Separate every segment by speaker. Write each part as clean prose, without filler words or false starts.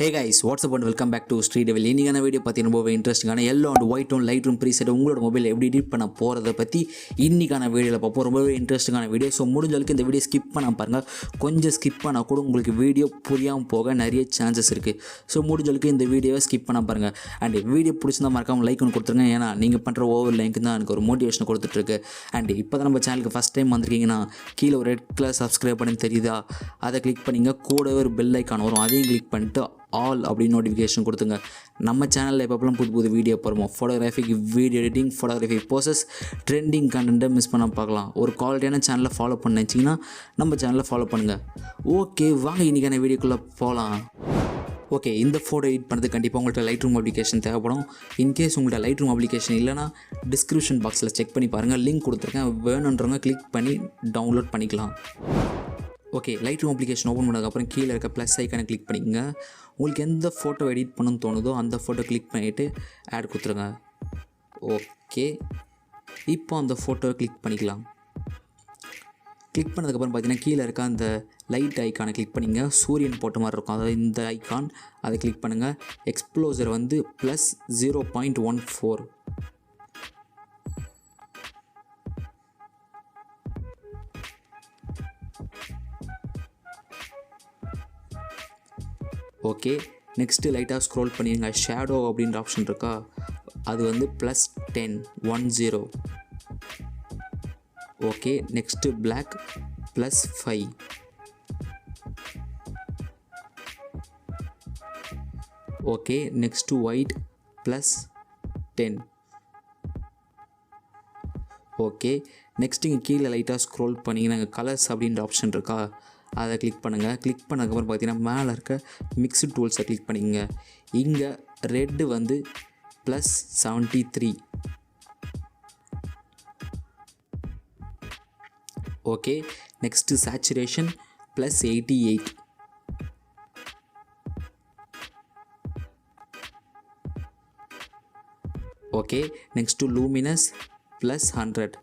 Speaker 1: Hey guys, what's up and welcome back to Sri Divil. இன்னைக்கான video பற்றி ரொம்பவே இன்ட்ரெஸ்டிங்கான yellow and white on Lightroom preset உங்களோட mobile எப்படி எடிட் பண்ண போகிறத பற்றி இன்னைக்கான வீடியோவில் பார்ப்போம். ரொம்பவே இன்ட்ரெஸ்டிங்கான வீடியோ. ஸோ முடிஞ்ச அளவுக்கு இந்த வீடியோ ஸ்கிப் பண்ண பாருங்கள். கொஞ்சம் ஸ்கிப் பண்ணால் கூட உங்களுக்கு வீடியோ புரியாமல் போக நிறைய சான்சஸ் இருக்குது. ஸோ முடிஞ்ச அளவுக்கு இந்த வீடியோவை ஸ்கிப் பண்ண பாருங்கள். அண்ட் வீடியோ பிடிச்சிருந்தா மறக்காமல் லைக் ஒன்று கொடுத்துருங்க. ஏன்னா நீங்கள் பண்ணுற ஒவ்வொரு லைக்கு தான் எனக்கு ஒரு மோட்டிவேஷன் கொடுத்துட்ருக்கு. அண்ட் இப்போ தான் நம்ம சேனலுக்கு ஃபஸ்ட் டைம் வந்திருக்கீங்கன்னா கீழே ஒரு ரெட் கலர் சப்ஸ்கிரைப் பண்ணி தெரியுதா, அதை கிளிக் பண்ணிங்க. கூடவே ஒரு பெல் ஐக்கான் வரும், அதையும் கிளிக் பண்ணிட்டு ஆல் அப்படின்னு நோட்டிஃபிகேஷன் கொடுத்துங்க. நம்ம சேனலில் எப்போலாம் புது வீடியோ போடுவோம். Photographic, video editing, photography process, trending கண்டென்ட்டை மிஸ் பண்ண பார்க்கலாம். ஒரு குவாலிட்டியான சேனலை ஃபாலோ பண்ணிச்சிங்கன்னா நம்ம சேனலை ஃபாலோ பண்ணுங்கள். ஓகே, வாங்க இன்றைக்கான வீடியோக்குள்ளே போகலாம். ஓகே, இந்த ஃபோட்டோ எடிட் பண்ணுறது கண்டிப்பாக உங்கள்கிட்ட லைட்ரூம் அப்ளிகேஷன் தேவைப்படும். இன்கேஸ் உங்கள்கிட்ட லைட்ரூம் அப்ளிகேஷன் இல்லைனா டிஸ்கிரிப்ஷன் பாக்ஸில் செக் பண்ணி பாருங்கள், லிங்க் கொடுத்துருக்கேன். வேணுன்றவங்க கிளிக் பண்ணி டவுன்லோட் பண்ணிக்கலாம். ஓகே, லைட்ரூம் அப்ளிகேஷன் ஓப்பன் பண்ணதுக்கப்புறம் கீழே இருக்க ப்ளஸ் ஐக்கானை கிளிக் பண்ணிக்கங்க. உங்களுக்கு எந்த ஃபோட்டோ எடிட் பண்ணணும்னு தோணுதோ அந்த ஃபோட்டோ கிளிக் பண்ணிவிட்டு ஆட் கொடுத்துருங்க. ஓகே, இப்போ அந்த ஃபோட்டோவை கிளிக் பண்ணிக்கலாம். கிளிக் பண்ணதுக்கப்புறம் பார்த்தீங்கன்னா கீழே இருக்க அந்த லைட் ஐக்கானை கிளிக் பண்ணிங்க. சூரியன் போட்ட மாதிரி இருக்கும், அதாவது இந்த ஐக்கான், அதை கிளிக் பண்ணுங்கள். எக்ஸ்ப்ளோசர் வந்து +0.14. ஓகே, நெக்ஸ்ட்டு லைட்டாக ஸ்க்ரோல் பண்ணிடுங்க. ஷேடோ அப்படின்ற ஆப்ஷன் இருக்கா, அது வந்து +10. Okay, next black +5. Okay, next white +10. Okay, next இங்கே கீழே லைட்டாக ஸ்க்ரோல் பண்ணிங்கன்னா இங்கே கலர்ஸ் அப்படின்ற ஆப்ஷன் இருக்கா, அதை கிளிக் பண்ணுங்கள். கிளிக் பண்ணதுக்கப்புறம் பார்த்தீங்கன்னா மேலே இருக்க மிக்ஸ்டு டூல்ஸை கிளிக் பண்ணிங்க. இங்கே ரெட்டு வந்து +73. Okay, next saturation +88. Okay, next luminous +100.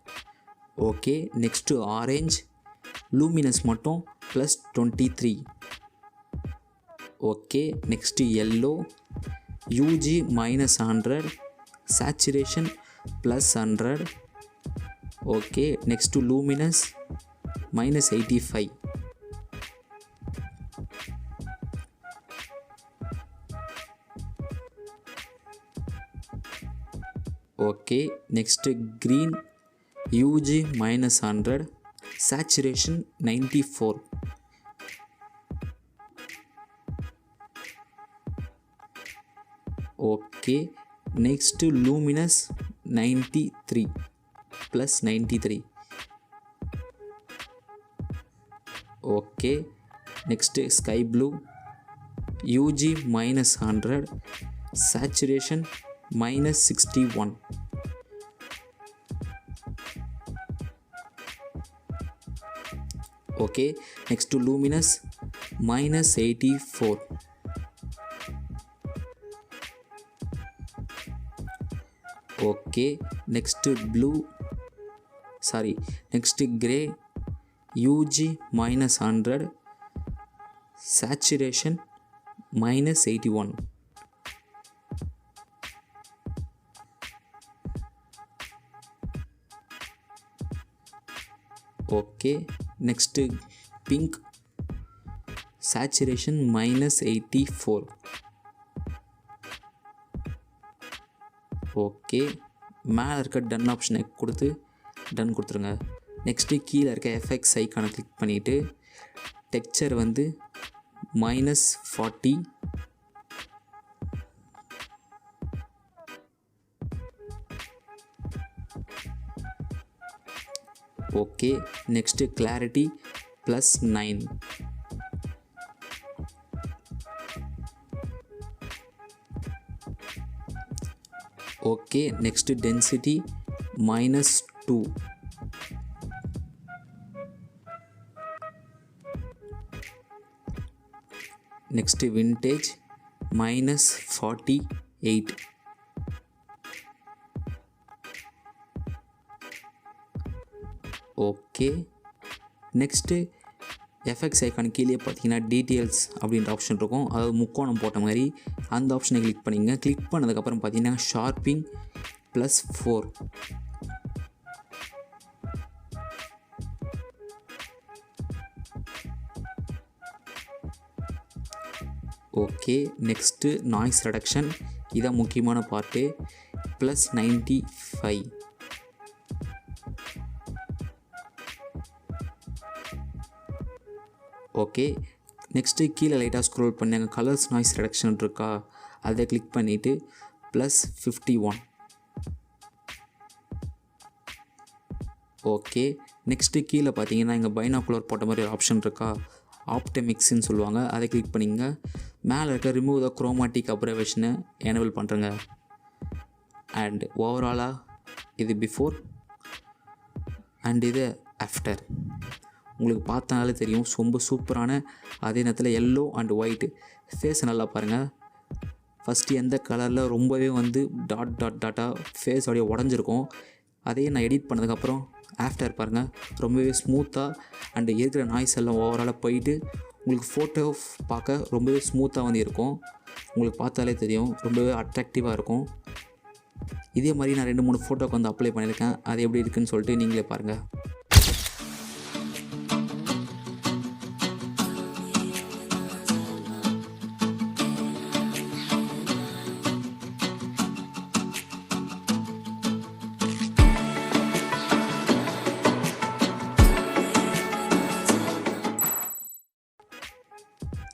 Speaker 1: Okay, next orange, luminous மட்டும் +23. Okay, next yellow, UG -100, saturation +100. Okay, next luminous -85. Okay, next green, UG -100, saturation 94. Okay, next luminous 93 +93. Okay, next sky blue, UG -100, saturation -61. Okay, next luminous -84. Okay, next next grey, UG -100, saturation -81. Okay, next pink, saturation -84. Okay, மேலே இருக்க ton ஆப்ஷனை கொடுத்து ton கொடுத்துருங்க. Next கீழே இருக்க FX ஐக்கானை click பண்ணிவிட்டு texture வந்து -40. Okay, next clarity +9. Okay, next density -2. Next vintage -48. Okay, next effects icon கீழே பார்த்தீங்கன்னா டீட்டெயில்ஸ் அப்படின்ற ஆப்ஷன் இருக்கும், அதாவது முக்கோணம் போட்ட மாதிரி அந்த ஆப்ஷனை கிளிக் பண்ணிங்க. கிளிக் பண்ணதுக்கப்புறம் பார்த்தீங்கன்னா ஷார்ப்பிங் +4. ஓகே, நெக்ஸ்ட்டு நாய்ஸ் ரெடக்ஷன், இதான் முக்கியமான பார்ட்டு, +95. ஓகே, நெக்ஸ்ட்டு கீழே லைட்டாக ஸ்க்ரோல் பண்ணி அங்கே கலர்ஸ் நாய்ஸ் ரெடக்ஷன் இருக்கா, அதை கிளிக் பண்ணிவிட்டு +51. ஓகே, நெக்ஸ்ட்டு கீழே பார்த்தீங்கன்னா இங்கே பைனாகுலர் போட்ட மாதிரி ஒரு ஆப்ஷன் இருக்கா, ஆப்டமிக்ஸ்ன்னு சொல்லுவாங்க, அதை கிளிக் பண்ணிங்க. மேலே இருக்க ரிமூவ் த குரோமாட்டிக் அப்ரவேஷனை எனேபிள் பண்ணுறேங்க. அண்ட் ஓவராலாக இது பிஃபோர் அண்ட் இது ஆஃப்டர். உங்களுக்கு பார்த்தாலே தெரியும் ரொம்ப சூப்பரான, அதே நேரத்தில் எல்லோ அண்ட் ஒயிட் ஃபேஸை நல்லா பாருங்கள். ஃபஸ்ட்டு எந்த கலரில் ரொம்பவே வந்து டாட்டாக ஃபேஸ் அப்படியே உடஞ்சிருக்கும், அதையே நான் எடிட் பண்ணதுக்கப்புறம் ஆஃப்டர் பாருங்கள் ரொம்பவே ஸ்மூத்தாக அண்டு இருக்கிற நாய்ஸ் எல்லாம் ஓவராலாக போயிட்டு உங்களுக்கு ஃபோட்டோ பார்க்க ரொம்பவே ஸ்மூத்தாக வந்து இருக்கும். உங்களுக்கு பார்த்தாலே தெரியும் ரொம்பவே அட்ராக்டிவாக இருக்கும். இதே மாதிரி நான் 2-3 ஃபோட்டோக்கு வந்து அப்ளை பண்ணியிருக்கேன், அது எப்படி இருக்குதுன்னு சொல்லிட்டு நீங்களே பாருங்கள்.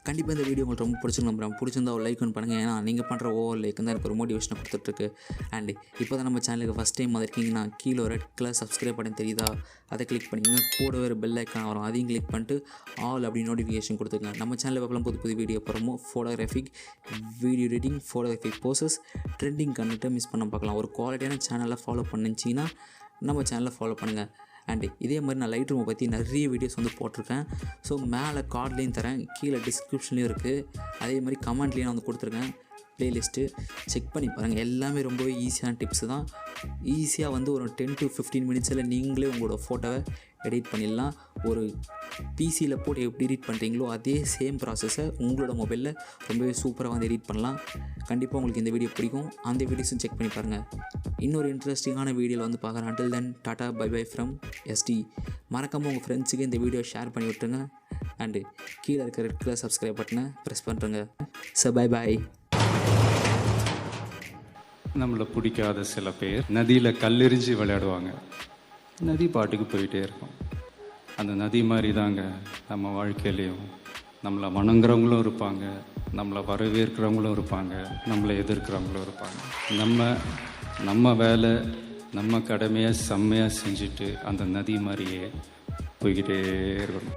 Speaker 1: கண்டிப்பாக இந்த வீடியோ உங்களுக்கு ரொம்ப பிடிச்சிருக்கு நம்புறேன். பிடிச்சிருந்தா ஒரு லைக் ஒன்று பண்ணுங்கள், ஏன்னா நீங்கள் பண்ணுற ஓவர் லைக் தான் எனக்கு ஒரு மோட்டிவேஷனை கொடுத்துட்ருக்கு. அண்ட் இப்போ தான் நம்ம சேனலுக்கு ஃபஸ்ட் டைம் வந்திருக்கீங்கன்னா கீழே ஒரு ரெட் கலர் சப்ஸ்கிரைப் பண்ணி தெரியுதா, அதை கிளிக் பண்ணிங்க. கூட ஒரு பெல் ஐக்கான் வரும், அதையும் கிளிக் பண்ணிட்டு ஆல் அப்படி நோட்டிஃபிகேஷன் கொடுத்துருங்க. நம்ம சேனலில் பார்க்கலாம் புது வீடியோ போகிறோமோ, photographic video editing, photographic poses, trending கண்டென்ட்டை மிஸ் பண்ண பார்க்கலாம். ஒரு குவாலிட்டியான சேனலை ஃபாலோ பண்ணிச்சிங்கன்னா நம்ம சேனலை ஃபாலோ பண்ணுங்கள். அண்டு இதே மாதிரி நான் லைட் ரூமை பற்றி நிறைய வீடியோஸ் வந்து போட்டிருக்கேன். ஸோ மேலே கார்ட்லேயும் தரேன், கீழே டிஸ்கிரிப்ஷன்லேயும் இருக்குது, அதே மாதிரி கமெண்ட்லேயும் நான் வந்து கொடுத்துருக்கேன் ப்ளேலிஸ்ட்டு. செக் பண்ணி பாருங்கள், எல்லாமே ரொம்பவே ஈஸியான டிப்ஸு தான். ஈஸியாக வந்து ஒரு 10 to 15 மினிட்ஸில் நீங்களே உங்களோட ஃபோட்டோவை எடிட் பண்ணிடலாம். ஒரு பிசியில் போட்டு எப்படி எடிட் பண்ணுறீங்களோ அதே சேம் ப்ராசஸை உங்களோட மொபைலில் ரொம்பவே சூப்பராக வந்து எடிட் பண்ணலாம். கண்டிப்பாக உங்களுக்கு இந்த வீடியோ பிடிக்கும், அந்த வீடியோஸும் செக் பண்ணி பாருங்கள். இன்னொரு இன்ட்ரெஸ்டிங்கான வீடியோவில் வந்து பார்க்குறேன். Until then tata bye bye from SD. மறக்காமல் உங்கள் ஃப்ரெண்ட்ஸுக்கு இந்த வீடியோ ஷேர் பண்ணி விட்டுருங்க. அண்டு கீழே இருக்க ரெட் கலர் சப்ஸ்கிரைப் பட்டனை ப்ரெஸ் பண்ணுறேங்க. So bye bye.
Speaker 2: நம்மளை பிடிக்காத சில பேர் நதியில் கல்லெறிஞ்சு விளையாடுவாங்க. நதி பாட்டுக்கு போயிட்டே இருக்கும். அந்த நதி மாதிரி தாங்க நம்ம வாழ்க்கையிலையும் நம்மளை வணங்குறவங்களும் இருப்பாங்க, நம்மளை வரவேற்கிறவங்களும் இருப்பாங்க, நம்மளை எதிர்க்கிறவங்களும் இருப்பாங்க. நம்ம வேலை நம்ம கடமையை செம்மையாக செஞ்சுட்டு அந்த நதி மாதிரியே போய்கிட்டே இருக்கணும்.